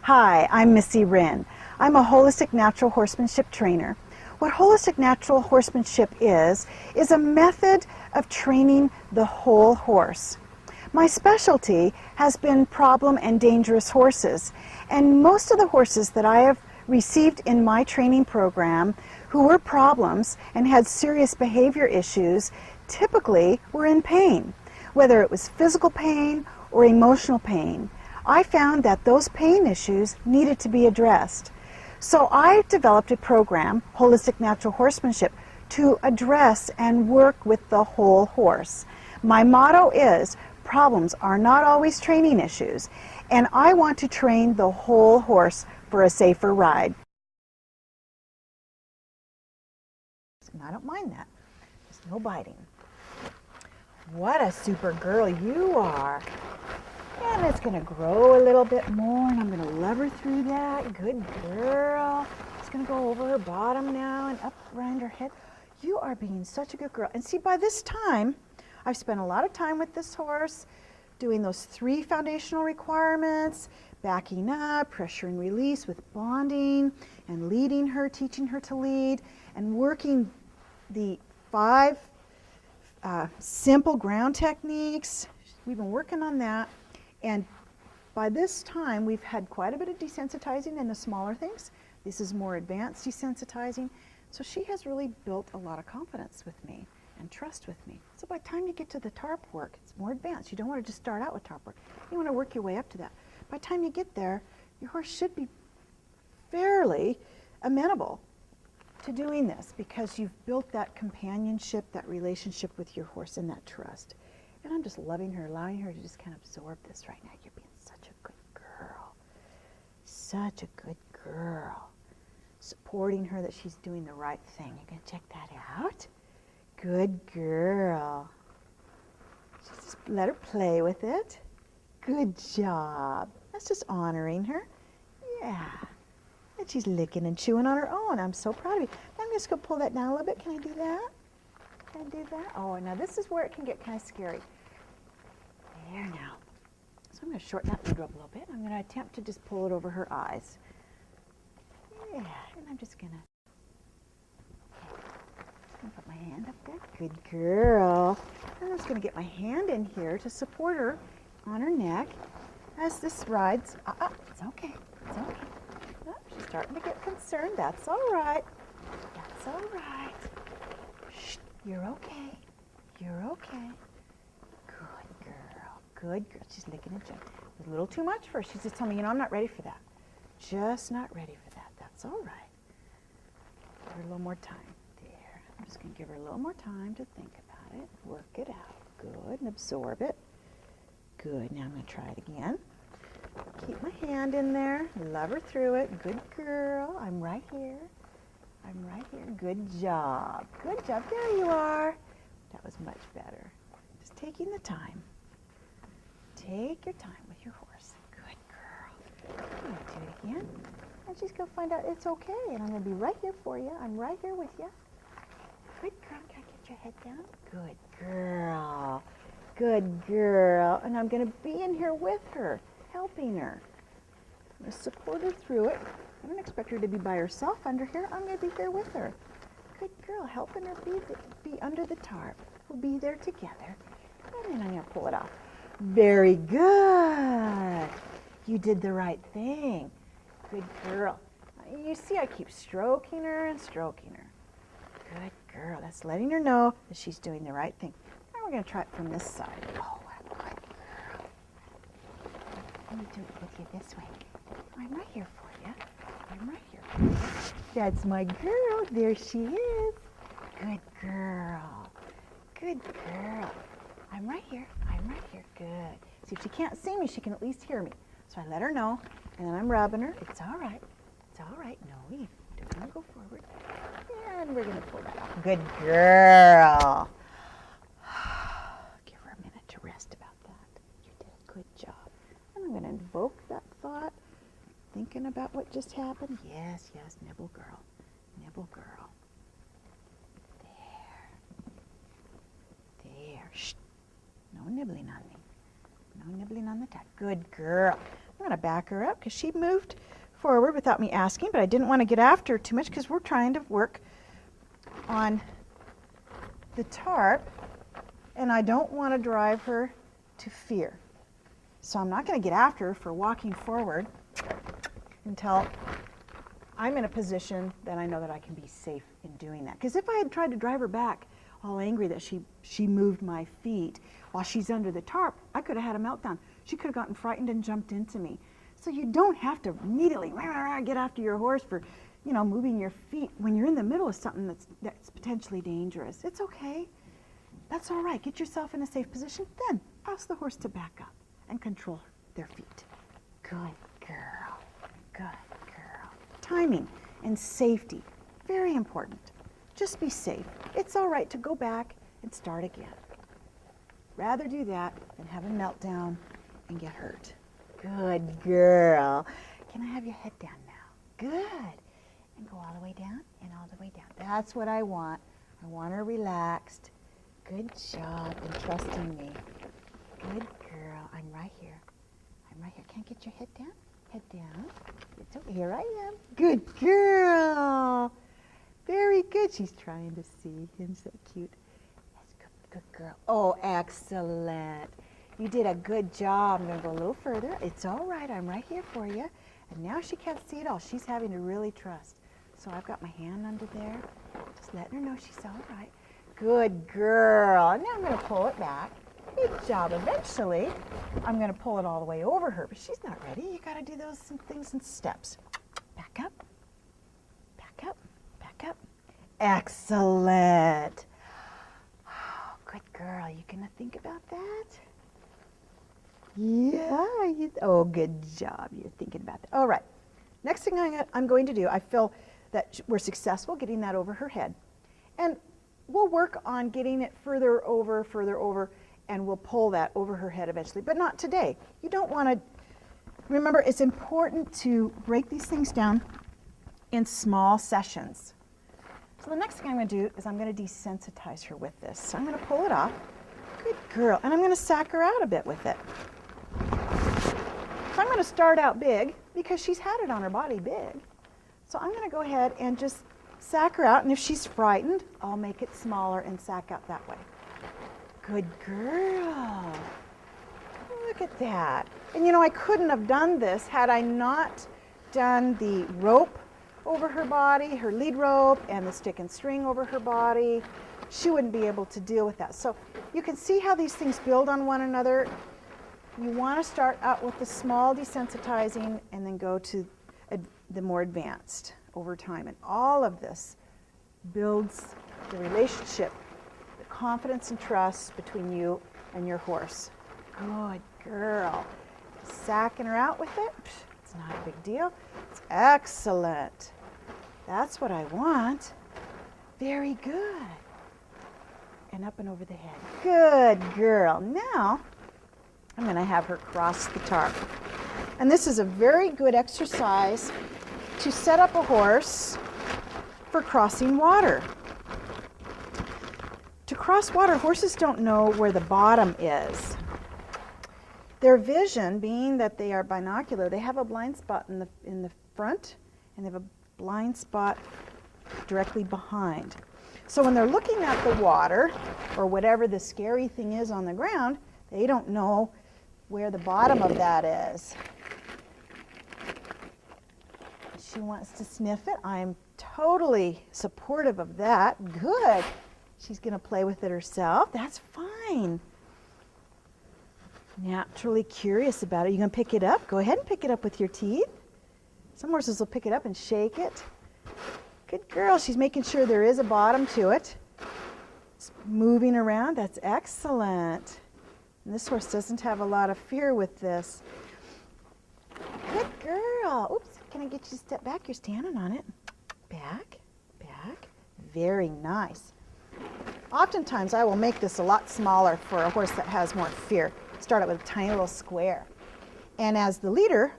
Hi, I'm Missy Wryn. I'm a holistic natural horsemanship trainer. What holistic natural horsemanship is a method of training the whole horse. My specialty has been problem and dangerous horses, and most of the horses that I have received in my training program who were problems and had serious behavior issues typically were in pain, whether it was physical pain or emotional pain. I found that those pain issues needed to be addressed. So I developed a program, Holistic Natural Horsemanship, to address and work with the whole horse. My motto is, problems are not always training issues, and I want to train the whole horse for a safer ride. And I don't mind that. There's no biting. What a super girl you are. And it's going to grow a little bit more, and I'm going to love her through that. Good girl. It's going to go over her bottom now and up around her head. You are being such a good girl. And see, by this time, I've spent a lot of time with this horse, doing those 3 foundational requirements, backing up, pressure and release with bonding, and leading her, teaching her to lead, and working the 5 simple ground techniques. We've been working on that. And by this time, we've had quite a bit of desensitizing in the smaller things. This is more advanced desensitizing. So she has really built a lot of confidence with me and trust with me. So by the time you get to the tarp work, it's more advanced. You don't want to just start out with tarp work. You want to work your way up to that. By the time you get there, your horse should be fairly amenable to doing this because you've built that companionship, that relationship with your horse, and that trust. And I'm just loving her, allowing her to just kind of absorb this right now. You're being such a good girl. Such a good girl. Supporting her that she's doing the right thing. You gonna check that out? Good girl. Just let her play with it. Good job. That's just honoring her. Yeah. And she's licking and chewing on her own. I'm so proud of you. I'm just gonna pull that down a little bit. Can I do that? Can I do that? Oh, now this is where it can get kind of scary. There now. So I'm going to shorten that lead rope a little bit. I'm going to attempt to just pull it over her eyes. Yeah, and I'm just going to put my hand up there. Good girl. I'm just going to get my hand in here to support her on her neck as this rides. It's okay. It's okay. Oh, she's starting to get concerned. That's all right. That's all right. Shh. You're okay. You're okay. Good girl. Good girl. She's licking and chewing. It was a little too much for her. She's just telling me, I'm not ready for that. Just not ready for that. That's all right. Give her a little more time. There. I'm just going to give her a little more time to think about it. Work it out. Good. And absorb it. Good. Now I'm going to try it again. Keep my hand in there. Love her through it. Good girl. I'm right here. I'm right here. Good job. Good job. There you are. That was much better. Just taking the time. Take your time with your horse. Good girl. I'm going to do it again. And she's going to find out it's okay. And I'm going to be right here for you. I'm right here with you. Good girl. Can I get your head down? Good girl. Good girl. And I'm going to be in here with her, helping her. I'm going to support her through it. I don't expect her to be by herself under here. I'm going to be here with her. Good girl, helping her be under the tarp. We'll be there together. And then I'm going to pull it off. Very good. You did the right thing. Good girl. You see I keep stroking her and stroking her. Good girl. That's letting her know that she's doing the right thing. Now we're going to try it from this side. Oh, what a good girl. Let me do it with you this way. I'm right here for you. I'm right here. That's my girl. There she is. Good girl. Good girl. I'm right here. I'm right here. Good. See, if she can't see me, she can at least hear me. So I let her know, and then I'm rubbing her. It's all right. It's all right. No, you don't want to go forward. And we're going to pull that off. Good girl. Give her a minute to rest about that. You did a good job. And I'm going to invoke that thought. Thinking about what just happened? Yes, yes, nibble girl. Nibble girl. There. There. Shh. No nibbling on me. No nibbling on the top. Good girl. I'm going to back her up because she moved forward without me asking, but I didn't want to get after her too much because we're trying to work on the tarp, and I don't want to drive her to fear. So I'm not going to get after her for walking forward until I'm in a position that I know that I can be safe in doing that. Because if I had tried to drive her back all angry that she moved my feet while she's under the tarp, I could have had a meltdown. She could have gotten frightened and jumped into me. So you don't have to immediately get after your horse for, you know, moving your feet when you're in the middle of something that's potentially dangerous. It's okay. That's all right. Get yourself in a safe position. Then ask the horse to back up and control their feet. Good girl. Good girl. Timing and safety, very important. Just be safe. It's all right to go back and start again. Rather do that than have a meltdown and get hurt. Good girl. Can I have your head down now? Good. And go all the way down and all the way down. That's what I want. I want her relaxed. Good job in trusting me. Good girl. I'm right here. I'm right here. Can't get your head down? Head down. It's over here. I am. Good girl. Very good. She's trying to see him. So cute. That's good, good girl. Oh, excellent. You did a good job. I'm going to go a little further. It's all right. I'm right here for you. And now she can't see it all. She's having to really trust. So I've got my hand under there. Just letting her know she's all right. Good girl. Now I'm going to pull it back. Good job. Eventually, I'm going to pull it all the way over her, but she's not ready. You got to do those things in steps. Back up. Back up. Back up. Excellent. Oh, good girl. You going to think about that? Yeah. Oh, good job. You're thinking about that. All right. Next thing I'm going to do, I feel that we're successful getting that over her head. And we'll work on getting it further over, and we'll pull that over her head eventually, but not today. You don't want to, remember, it's important to break these things down in small sessions. So the next thing I'm going to do is I'm going to desensitize her with this. So I'm going to pull it off. Good girl. And I'm going to sack her out a bit with it. So I'm going to start out big because she's had it on her body big. So I'm going to go ahead and just sack her out, and if she's frightened, I'll make it smaller and sack out that way. Good girl. Look at that. And you know, I couldn't have done this had I not done the rope over her body, her lead rope, and the stick and string over her body. She wouldn't be able to deal with that. So you can see how these things build on one another. You want to start out with the small desensitizing and then go to the more advanced over time. And all of this builds the relationship, the confidence and trust between you and your horse. Good girl. Sacking her out with it. It's not a big deal. It's excellent. That's what I want. Very good. And up and over the head. Good girl. Now, I'm going to have her cross the tarp. And this is a very good exercise to set up a horse for crossing water. To cross water, horses don't know where the bottom is. Their vision, being that they are binocular, they have a blind spot in the front, and they have a blind spot directly behind. So when they're looking at the water, or whatever the scary thing is on the ground, they don't know where the bottom of that is. She wants to sniff it. I'm totally supportive of that. Good. She's going to play with it herself. That's fine. Naturally curious about it. You going to pick it up? Go ahead and pick it up with your teeth. Some horses will pick it up and shake it. Good girl. She's making sure there is a bottom to it. It's moving around. That's excellent. And this horse doesn't have a lot of fear with this. Good girl. Oops. Can I get you to step back? You're standing on it. Back, back. Very nice. Oftentimes, I will make this a lot smaller for a horse that has more fear. Start out with a tiny little square. And as the leader,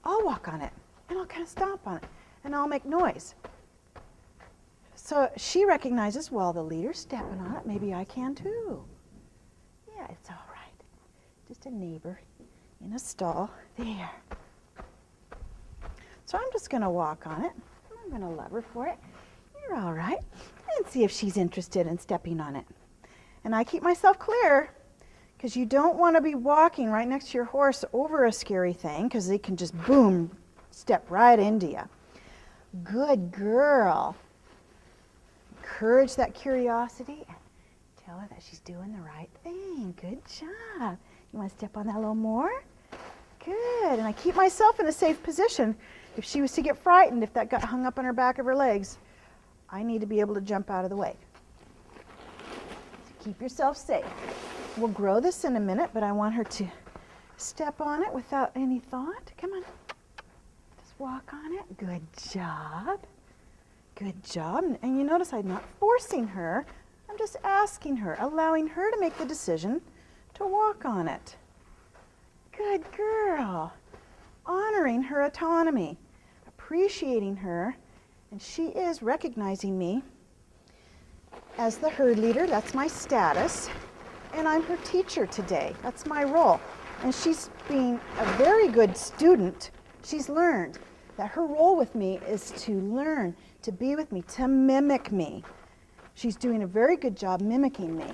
I'll walk on it, and I'll kind of stomp on it, and I'll make noise. So she recognizes, well, the leader's stepping on it. Maybe I can too. Yeah, it's all right. Just a neighbor in a stall. There. So I'm just going to walk on it. I'm going to love her for it. You're all right. And see if she's interested in stepping on it. And I keep myself clear because you don't want to be walking right next to your horse over a scary thing because they can just boom, step right into you. Good girl. Encourage that curiosity and tell her that she's doing the right thing. Good job. You want to step on that a little more? Good. And I keep myself in a safe position. If she was to get frightened, if that got hung up on her back of her legs, I need to be able to jump out of the way. So keep yourself safe. We'll grow this in a minute, but I want her to step on it without any thought. Come on. Just walk on it. Good job. Good job. And you notice I'm not forcing her. I'm just asking her, allowing her to make the decision to walk on it. Good girl. Honoring her autonomy, appreciating her, and she is recognizing me as the herd leader. That's my status, and I'm her teacher today. That's my role. And she's being a very good student. She's learned that her role with me is to learn, to be with me, to mimic me. She's doing a very good job mimicking me.